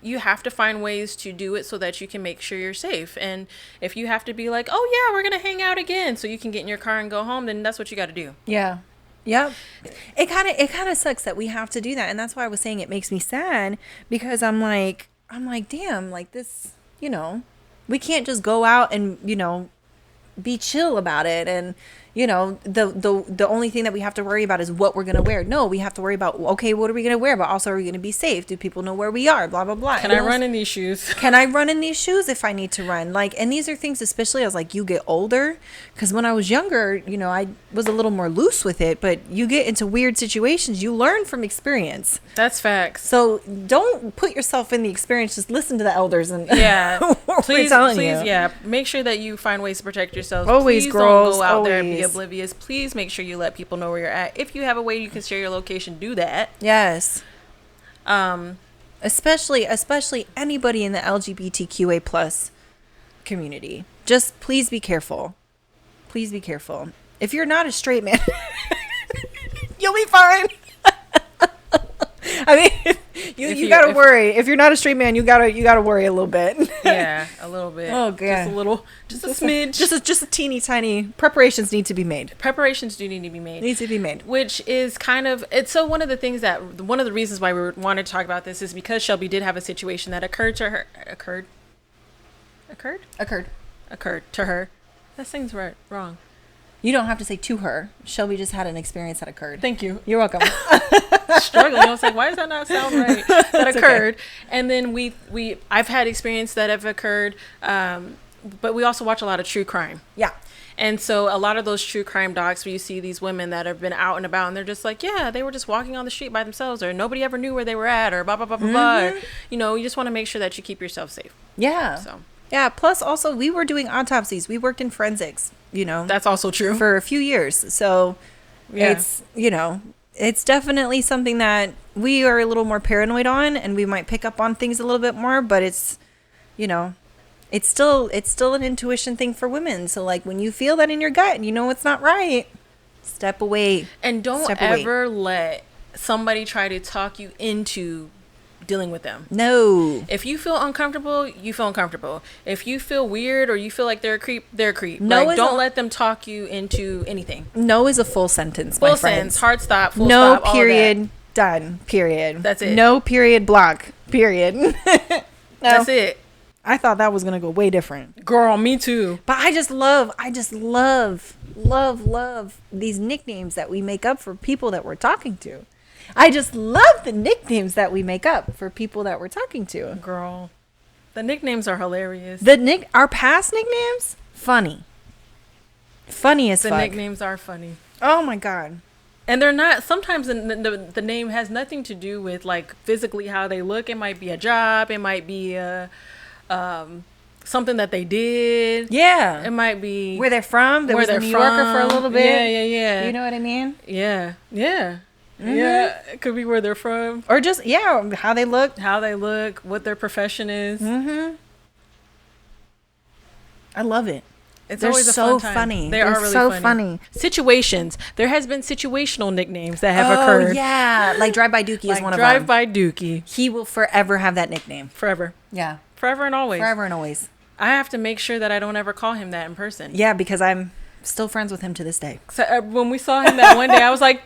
A: you have to find ways to do it so that you can make sure you're safe. And if you have to be like, oh yeah, we're going to hang out again so you can get in your car and go home, then that's what you got to do.
B: Yeah. Yep. It kind of sucks that we have to do that. And that's why I was saying it makes me sad, because I'm like, damn, like this, we can't just go out and, be chill about it. And, the only thing that we have to worry about is what we're going to wear. No, we have to worry about, okay, what are we going to wear? But also, are we going to be safe? Do people know where we are? Blah, blah, blah.
A: Can I run in these shoes?
B: Can I run in these shoes if I need to run? And these are things, especially as you get older, because when I was younger, I was a little more loose with it, but you get into weird situations, you learn from experience.
A: That's facts.
B: So don't put yourself in the experience. Just listen to the elders and
A: please, yeah. Make sure that you find ways to protect yourselves.
B: Always,
A: please
B: girls.
A: Don't go out there and be oblivious. Please make sure you let people know where you're at. If you have a way you can share your location, do that.
B: Yes. Especially anybody in the LGBTQA plus community. Just please be careful. Please be careful. If you're not a straight man, you'll be fine. I mean, you gotta worry. If you're not a straight man, you gotta worry a little bit.
A: Yeah, a little bit.
B: Oh god,
A: just a smidge,
B: just a teeny tiny. Preparations need to be made.
A: Preparations do need to be made.
B: Needs to be made.
A: Which is kind of so one of the reasons why we wanted to talk about this is because Shelby did have a situation that occurred to her. Occurred to her. That thing's wrong.
B: You don't have to say to her. Shelby just had an experience that occurred.
A: Thank you.
B: You're welcome.
A: Struggling. I was like, why does that not sound right? That occurred. Okay. And then I've had experience that have occurred, but we also watch a lot of true crime.
B: Yeah.
A: And so a lot of those true crime docs where you see these women that have been out and about and they're just like, yeah, they were just walking on the street by themselves, or nobody ever knew where they were at, or blah, blah, blah, blah, blah. Or, you just want to make sure that you keep yourself safe.
B: Yeah.
A: So.
B: Yeah. Plus also we were doing autopsies. We worked in forensics,
A: That's also true.
B: For a few years. So
A: yeah.
B: It's definitely something that we are a little more paranoid on, and we might pick up on things a little bit more, but it's still an intuition thing for women. So when you feel that in your gut and it's not right, step away.
A: And don't ever let somebody try to talk you into dealing with them.
B: No.
A: If you feel uncomfortable, you feel uncomfortable. If you feel weird or you feel like they're a creep, they're a creep.
B: No,
A: don't let them talk you into anything.
B: No is a full sentence,
A: my friends. Full sentence, hard stop, full
B: stop.
A: No
B: period, done, period.
A: That's it.
B: No period, block, period. No.
A: That's it.
B: I thought that was going to go way different.
A: Girl, me too.
B: But I just love these nicknames that we make up for people that we're talking to. I just love the nicknames that we make up for people that we're talking to.
A: Girl, the nicknames are hilarious.
B: Our past nicknames, funny as fuck.
A: The nicknames are funny.
B: Oh my god.
A: And they're not, sometimes the name has nothing to do with physically how they look. It might be a job. It might be something that they did.
B: Yeah.
A: It might be
B: where they're from. They were a New Yorker for a little bit.
A: Yeah.
B: You know what I mean?
A: Yeah.
B: Mm-hmm.
A: Yeah, it could be where they're from,
B: or just how they look,
A: what their profession is.
B: I love it.
A: They're always so funny. They're really so funny. Situations. There has been situational nicknames that have occurred.
B: Oh yeah, Drive By Dookie is one of them.
A: Drive By Dookie.
B: He will forever have that nickname.
A: Forever.
B: Yeah.
A: Forever and always.
B: Forever and always.
A: I have to make sure that I don't ever call him that in person.
B: Yeah, because I'm Still friends with him to this day.
A: So, when we saw him that one day, I was like,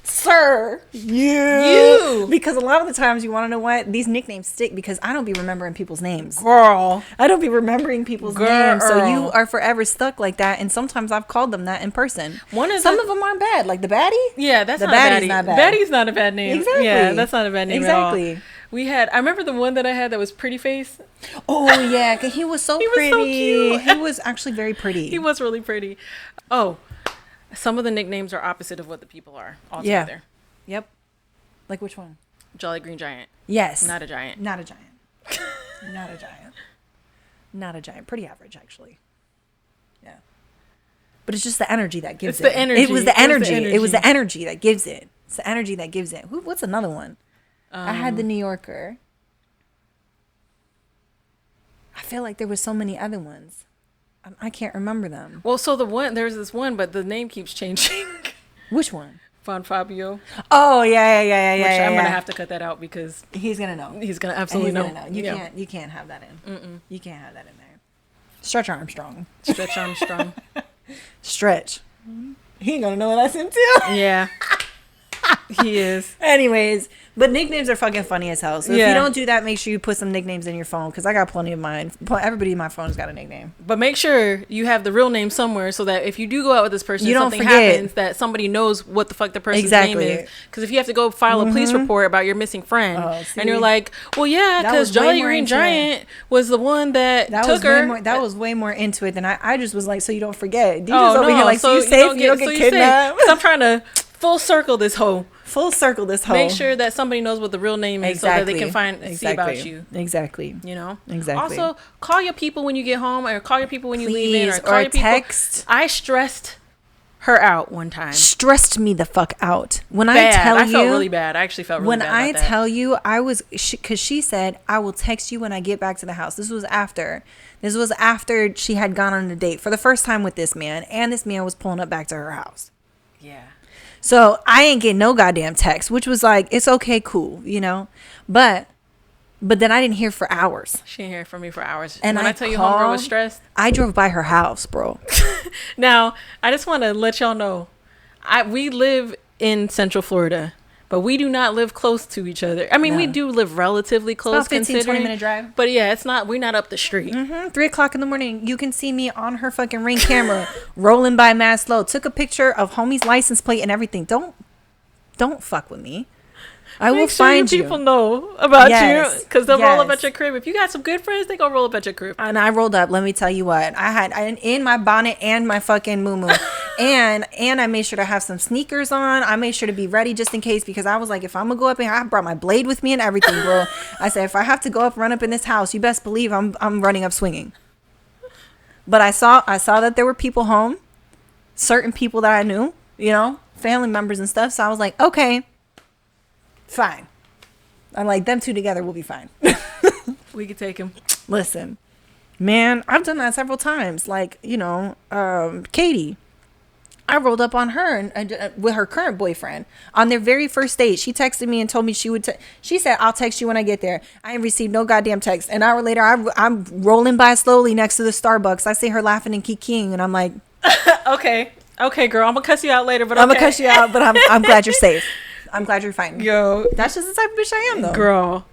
B: sir, you. Because a lot of the times, you want to know what? These nicknames stick because I don't be remembering people's names.
A: Girl.
B: I don't be remembering people's names. So you are forever stuck like that. And sometimes I've called them that in person. Some of them aren't bad. Like the baddie?
A: Yeah, that's
B: the
A: not
B: baddie's
A: baddie.
B: not bad.
A: Baddie's not a bad name.
B: Exactly.
A: Yeah, that's not a bad name
B: exactly.
A: at all. I remember the one that I had that was Pretty Face.
B: Oh, yeah, because he was so pretty.
A: Was so cute.
B: He was actually very pretty.
A: He was really pretty. Oh, some of the nicknames are opposite of what the people are altogether.
B: Yeah. Yep. Like which one?
A: Jolly Green Giant.
B: Yes.
A: Not a giant.
B: Not a giant. Not a giant. Not a giant. Pretty average, actually. Yeah. But it's just the energy that gives it.
A: It's the energy.
B: It was the energy. It was the energy that gives it. It's the energy that gives it. What's another one? I had the New Yorker. I feel like there was so many other ones. I can't remember them.
A: Well, there's this one, but the name keeps changing.
B: Which one?
A: Von Fabio.
B: Oh, yeah.
A: Which I'm going to have to cut that out because
B: he's going to know.
A: He's going to absolutely know.
B: You can't have that in. Mm-mm. You can't have that in there. Stretch Armstrong.
A: Stretch Armstrong.
B: Stretch. He ain't going to know that's him too.
A: Yeah. He is.
B: Anyways, but nicknames are fucking funny as hell. So if you don't do that, make sure you put some nicknames in your phone because I got plenty of mine. Everybody in my phone's got a nickname.
A: But make sure you have the real name somewhere so that if you do go out with this person, something
B: forget.
A: happens, that somebody knows what the fuck the person's name is. Because if you have to go file a police report about your missing friend, and you're like, well, yeah, because Jolly Green Giant was the one that took her.
B: That was way more into it than I just was like, so you don't forget. You just over here like, so you safe, you don't get kidnapped.
A: So I'm trying to full circle this hoe.
B: Make
A: sure that somebody knows what the real name is so that they can see about you.
B: Exactly.
A: You know?
B: Exactly.
A: Also, call your people when you get home or call your people when you leave in or call
B: or
A: your people.
B: Text.
A: I stressed her out one time.
B: Stressed me the fuck out. When
A: bad.
B: I tell you.
A: I felt really bad. I actually felt really bad.
B: When I tell you, because she said, I will text you when I get back to the house. This was after she had gone on a date for the first time with this man. And this man was pulling up back to her house.
A: Yeah.
B: So I ain't get no goddamn text, which was like, it's okay, cool, you know? But then I didn't hear for hours.
A: She didn't hear from me for hours.
B: And
A: when I tell you homegirl was stressed.
B: I drove by her house, bro.
A: Now, I just want to let y'all know, we live in Central Florida, but we do not live close to each other. I mean, we do live relatively close.
B: It's about 15, 20-minute drive.
A: But yeah, we're not up the street.
B: 3:00 in the morning, you can see me on her fucking Ring camera, rolling by Maslow. Took a picture of homie's license plate and everything. Don't fuck with me. I will find you.
A: People know about you because they'll roll up at your crib. If you got some good friends, they gonna roll up at your crib.
B: And I rolled up. Let me tell you what. I had in my bonnet and my fucking muumuu, and I made sure to have some sneakers on. I made sure to be ready just in case because I was like, if I'm gonna go up in here, I brought my blade with me and everything, bro. I said, if I have to run up in this house, you best believe I'm running up swinging. But I saw that there were people home, certain people that I knew, you know, family members and stuff. So I was like, okay. Fine. I'm like, them two together will be fine.
A: We could take him.
B: Listen, man, I've done that several times. Like, you know, Katie. I rolled up on her and with her current boyfriend on their very first date. She texted me and told me she said, I'll text you when I get there. I ain't received no goddamn text. An hour later, I'm rolling by slowly next to the Starbucks. I see her laughing and kikiing and I'm like,
A: okay, girl, I'm gonna cuss you out later, but
B: I'm gonna cuss you out, but I'm glad you're safe. I'm glad you're fine.
A: Yo,
B: that's just the type of bitch I am, though.
A: Girl.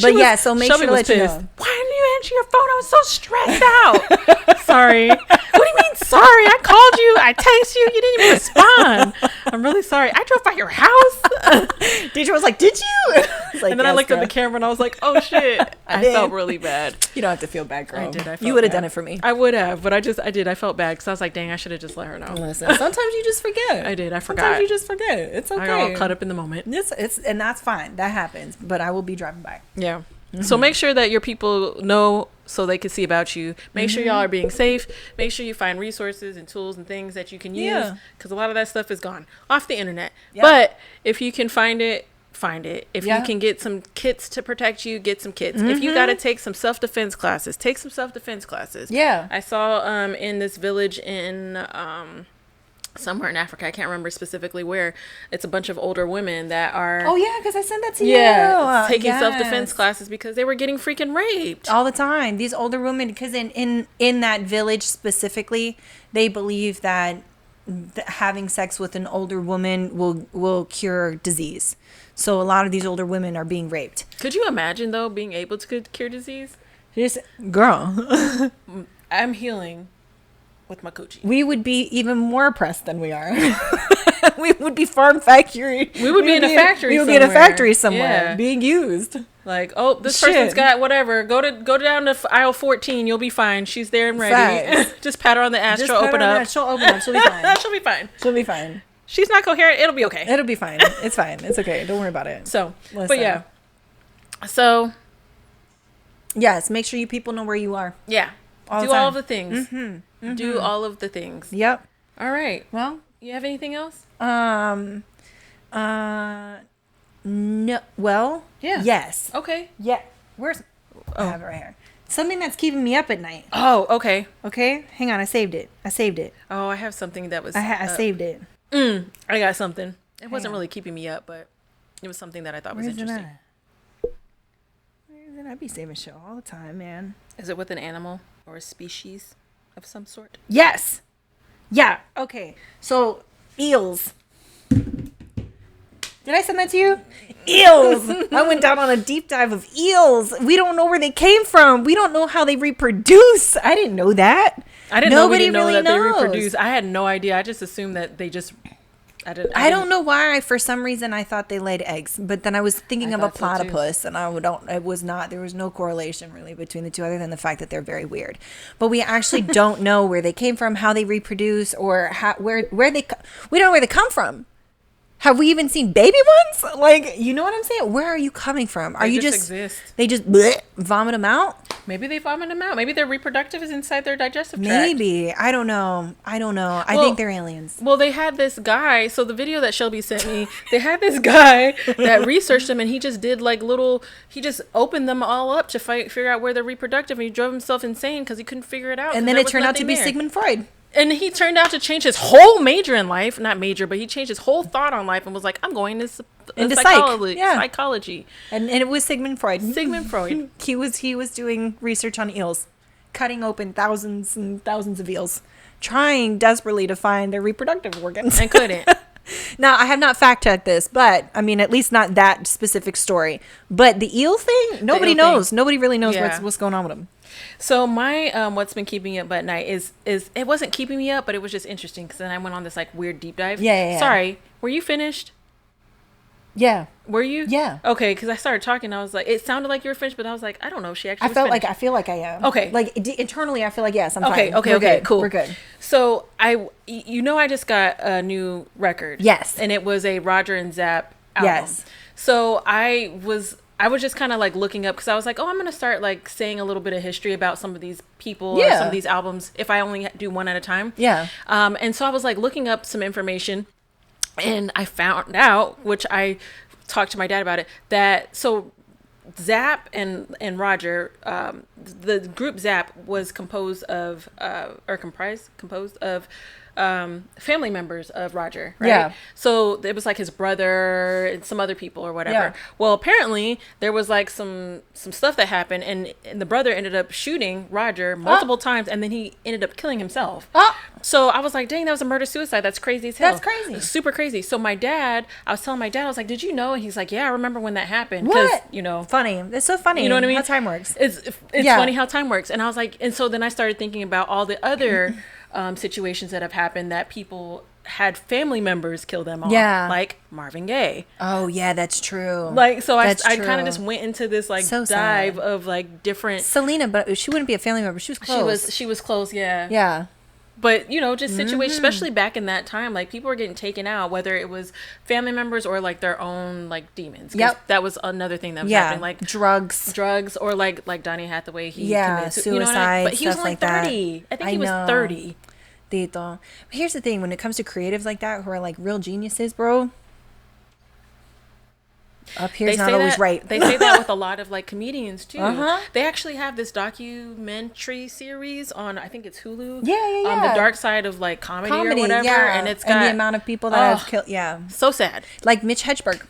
B: But so make sure to let you know.
A: Why didn't you answer your phone? I was so stressed out. Sorry. What do you mean sorry? I called you. I texted you. You didn't even respond. I'm really sorry. I drove by your house.
B: Deidre was like, did you?
A: Like, and then I looked at the camera and I was like, oh shit. I felt really bad.
B: You don't have to feel bad, girl.
A: I did.
B: You would have done it for me.
A: I would have, but I did. I felt bad because I was like, dang, I should have just let her know.
B: Listen, sometimes you just forget.
A: I did. I forgot.
B: Sometimes you just forget. It's okay.
A: I got all caught up in the moment.
B: And that's fine. That happens. But I will be driving by.
A: Yeah. Mm-hmm. So make sure that your people know so they can see about you. Make sure y'all are being safe. Make sure you find resources and tools and things that you can use because a lot of that stuff is gone off the internet. Yep. But if you can find it. If you can get some kits to protect you, get some kits. If you got to take some self-defense classes, take some self-defense classes.
B: Yeah.
A: I saw in this village in somewhere in Africa. I can't remember specifically where. It's a bunch of older women that are.
B: Oh yeah, because I sent that to you.
A: Yeah, taking self-defense classes because they were getting freaking raped
B: all the time. These older women, because in that village specifically, they believe that having sex with an older woman will cure disease. So a lot of these older women are being raped.
A: Could you imagine though being able to cure disease?
B: Just girl,
A: I'm healing with my coochie.
B: We would be even more oppressed than we are. We would be farm factory.
A: We would be in a factory.
B: We would be in a factory somewhere being used.
A: Like, oh, this person's got whatever. Go down to aisle 14. You'll be fine. She's there and ready. Just pat her on the ass. She'll open up.
B: She'll open up. She'll be fine.
A: She'll be fine.
B: She'll be fine.
A: She's not coherent. It'll be okay.
B: It'll be fine. It's fine. It's okay. Don't worry about it.
A: So, listen. But yeah. So.
B: Yes, make sure you people know where you are.
A: Yeah. Do all of the things.
B: Mm-hmm. Mm-hmm.
A: Do all of the things.
B: Yep.
A: All right.
B: Well,
A: you have anything else?
B: No. Well.
A: Yeah.
B: Yes.
A: Okay.
B: Yeah. Where's? I have it right here. Something that's keeping me up at night.
A: Oh, okay.
B: Okay. Hang on. I saved it.
A: Oh, I have something that was.
B: I saved it.
A: I got something. It wasn't really keeping me up, but it was something that I thought was interesting.
B: Where is it? I be saving shit all the time, man.
A: Is it with an animal or a species of some sort?
B: Yes. Yeah. Okay. So eels. Did I send that to you? Eels. I went down on a deep dive of eels. We don't know where they came from. We don't know how they reproduce. I didn't know that.
A: I didn't know that they reproduce. I had no idea. I just assumed that they just.
B: I don't know why. For some reason, I thought they laid eggs, but then I was thinking of a platypus, and it was not. There was no correlation really between the two, other than the fact that they're very weird. But we actually don't know where they came from, how they reproduce, or where they. We don't know where they come from. Have we even seen baby ones? Like, you know what I'm saying? Where are you coming from? Are you just
A: exist?
B: They just vomit them out?
A: Maybe they vomit them out. Maybe their reproductive is inside their digestive tract.
B: Maybe. I don't know. I think they're aliens.
A: Well, they had this guy. So the video that Shelby sent me, they had this guy that researched them, and he just did he just opened them all up to figure out where they're reproductive, and he drove himself insane because he couldn't figure it out.
B: And then it turned out to be Sigmund Freud.
A: And he turned out to change his whole major in life. Not major, but he changed his whole thought on life and was like, I'm going into psychology.
B: And it was Sigmund Freud.
A: Sigmund Freud.
B: He was doing research on eels, cutting open thousands and thousands of eels, trying desperately to find their reproductive organs.
A: And couldn't.
B: Now, I have not fact-checked this, but, I mean, at least not that specific story. But the eel thing, nobody knows. Nobody really knows what's going on with them.
A: So my what's been keeping me up at night is it wasn't keeping me up, but it was just interesting because then I went on this like weird deep dive.
B: Yeah.
A: Sorry, were you finished?
B: Yeah.
A: Were you?
B: Yeah.
A: Okay, because I started talking. I was like, it sounded like you were finished, but I was like, I don't know. She actually.
B: I feel like I am.
A: Okay.
B: Like internally, I feel like yes, I'm
A: fine. Okay.
B: Good.
A: Cool.
B: We're good.
A: So I just got a new record.
B: Yes.
A: And it was a Roger and Zapp album.
B: Yes.
A: So I was just kind of like looking up because I was like, oh, I'm going to start like saying a little bit of history about some of these people or some of these albums if I only do one at a time.
B: Yeah.
A: And so I was like looking up some information, and I found out, which I talked to my dad about it, that so Zapp and Roger, the group Zapp was composed of family members of Roger, right?
B: Yeah.
A: So it was like his brother and some other people or whatever.
B: Yeah.
A: Well, apparently there was like some stuff that happened, and the brother ended up shooting Roger multiple times, and then he ended up killing himself. So I was like, dang, that was a murder-suicide. That's crazy as hell.
B: That's crazy.
A: Super crazy. So I was telling my dad, I was like, did you know? And he's like, yeah, I remember when that happened.
B: What?
A: You know.
B: Funny. It's so funny.
A: You know what I mean?
B: How time works.
A: It's funny how time works. And I was like, and so then I started thinking about all the other situations that have happened that people had family members kill them off.
B: Yeah.
A: Like Marvin Gaye.
B: Oh, yeah, that's true.
A: Like, so I kind of just went into this like
B: so
A: dive
B: sad.
A: Of like different.
B: Selena, but she wouldn't be a family member. She was close.
A: She was close, yeah.
B: Yeah.
A: But, you know, just situations, especially back in that time, like people were getting taken out, whether it was family members or like their own like demons.
B: Yep.
A: That was another thing that was happening. Like
B: drugs
A: or like Donny Hathaway. He committed
B: suicide.
A: You know what I mean? But he was only
B: like
A: 30. I think he was 30.
B: But here's the thing, when it comes to creatives like that who are like real geniuses, bro, Up here's not always right.
A: They say that with a lot of like comedians too. They actually have this documentary series on, I think it's Hulu.
B: Yeah.
A: The dark side of like comedy or whatever. Yeah. And it's got
B: and the amount of people that have killed. Yeah.
A: So sad.
B: Like Mitch Hedberg.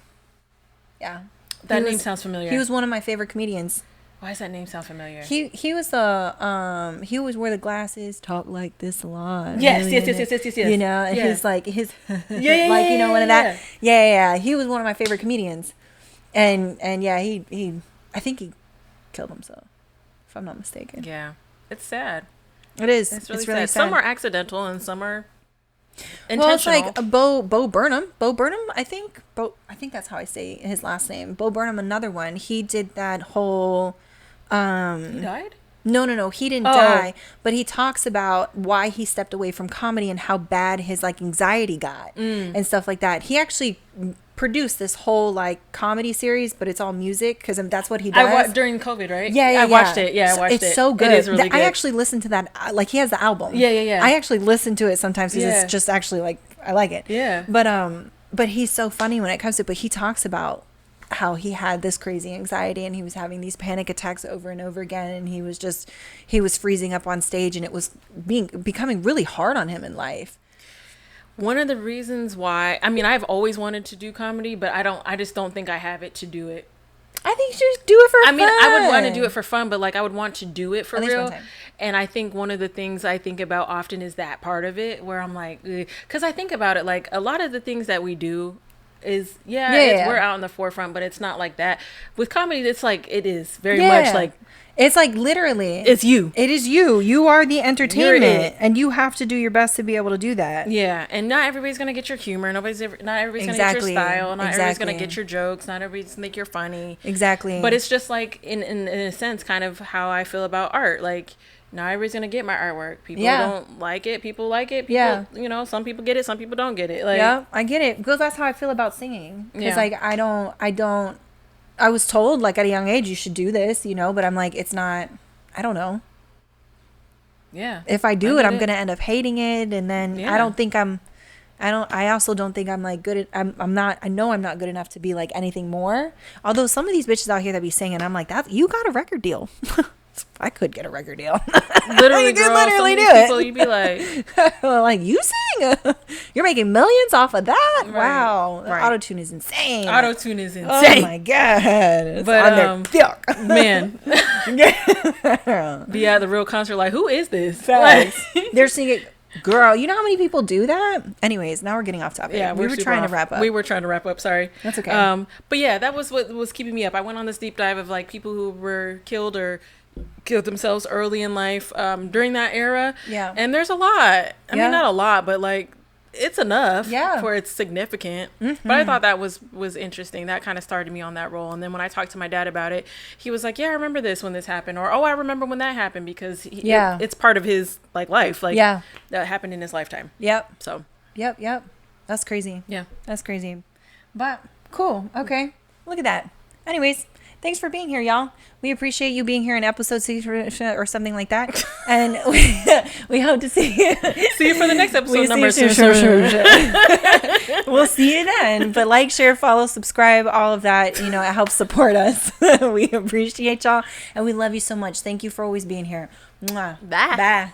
B: Yeah.
A: That name sounds familiar.
B: He was one of my favorite comedians.
A: Why does that name sound familiar?
B: He was the he always wear the glasses, talk like this a lot.
A: Yes.
B: You know, and his like his
A: like
B: you know, one of that. Yeah. He was one of my favorite comedians. And yeah, he I think he killed himself, if I'm not mistaken.
A: Yeah. It's sad.
B: It is.
A: It's really sad. Some are accidental and some are intentional.
B: Well, it's like Bo Burnham. Bo Burnham, I think that's how I say his last name. Bo Burnham, another one. He did that whole
A: he died?
B: No, he didn't die, but he talks about why he stepped away from comedy and how bad his like anxiety got and stuff like that. He actually produced this whole like comedy series, but it's all music because that's what he does.
A: During COVID, right?
B: Yeah.
A: I watched it. Yeah, I watched it.
B: It's so good.
A: It is really good.
B: I actually listened to that. Like he has the album.
A: Yeah.
B: I actually listen to it sometimes because it's just actually like I like it.
A: Yeah.
B: But he's so funny when it comes to it. But he talks about how he had this crazy anxiety and he was having these panic attacks over and over again, and he was freezing up on stage, and it was becoming really hard on him in life.
A: One of the reasons why, I mean, I've always wanted to do comedy, but I just don't think I have it to do it.
B: I think you should just do it for fun.
A: I mean, I would want to do it for fun, but like I would want to do it for
B: at least
A: real.
B: one time.
A: And I think one of the things I think about often is that part of it where I'm like, because I think about it, like a lot of the things that we do is we're out in the forefront, but it's not like that. With comedy, it's like it is very much like
B: it's like literally
A: it's you.
B: It is you are the entertainment, and you have to do your best to be able to do that.
A: Yeah, and not everybody's gonna get your humor. Not everybody's gonna get your style. Not everybody's gonna get your jokes. Not everybody's gonna think you're funny.
B: Exactly.
A: But it's just like in a sense kind of how I feel about art. Like not everybody's gonna get my artwork. People don't like it. People like it. People, you know, some people get it. Some people don't get it. Like,
B: yeah, I get it. Because that's how I feel about singing. Because like I don't. I was told like at a young age you should do this, you know, but I'm like it's not. I don't know.
A: Yeah.
B: If I do it, I'm gonna end up hating it, and then I don't think I'm. I also don't think I'm like good at. I'm not. I know I'm not good enough to be like anything more. Although some of these bitches out here that be singing, I'm like that. You got a record deal. I could get a record deal.
A: Literally,
B: you
A: girl,
B: could literally do
A: people,
B: it.
A: You'd be like,
B: like you sing, you're making millions off of that.
A: Right.
B: Wow,
A: Right.
B: Auto-tune is insane.
A: Auto-tune is insane.
B: Oh my god, it's
A: but
B: on their
A: man, be at the real concert. Like, who is this?
B: They're singing. Girl, you know how many people do that? Anyways, now we're getting off topic.
A: Yeah,
B: we were trying to wrap up.
A: We were trying to wrap up. Sorry.
B: That's okay.
A: But yeah, that was what was keeping me up. I went on this deep dive of like people who were killed or killed themselves early in life during that era.
B: Yeah.
A: And there's a lot. I mean, not a lot, but like it's enough for it's significant.
B: Mm-hmm.
A: But I thought that was interesting. That kind of started me on that role. And then when I talked to my dad about it, he was like, yeah, I remember this when this happened. Or, oh, I remember when that happened because it's part of his like life. Like that happened in his lifetime.
B: Yep.
A: So.
B: Yep. That's crazy.
A: Yeah.
B: That's crazy. But cool. Okay. Look at that. Anyways, thanks for being here, y'all. We appreciate you being here in episode 6 or something like that. And we hope to see you.
A: See you for the next episode number.
B: We'll see you then. But like, share, follow, subscribe, all of that. You know, it helps support us. We appreciate y'all. And we love you so much. Thank you for always being here. Mwah.
A: Bye.
B: Bye.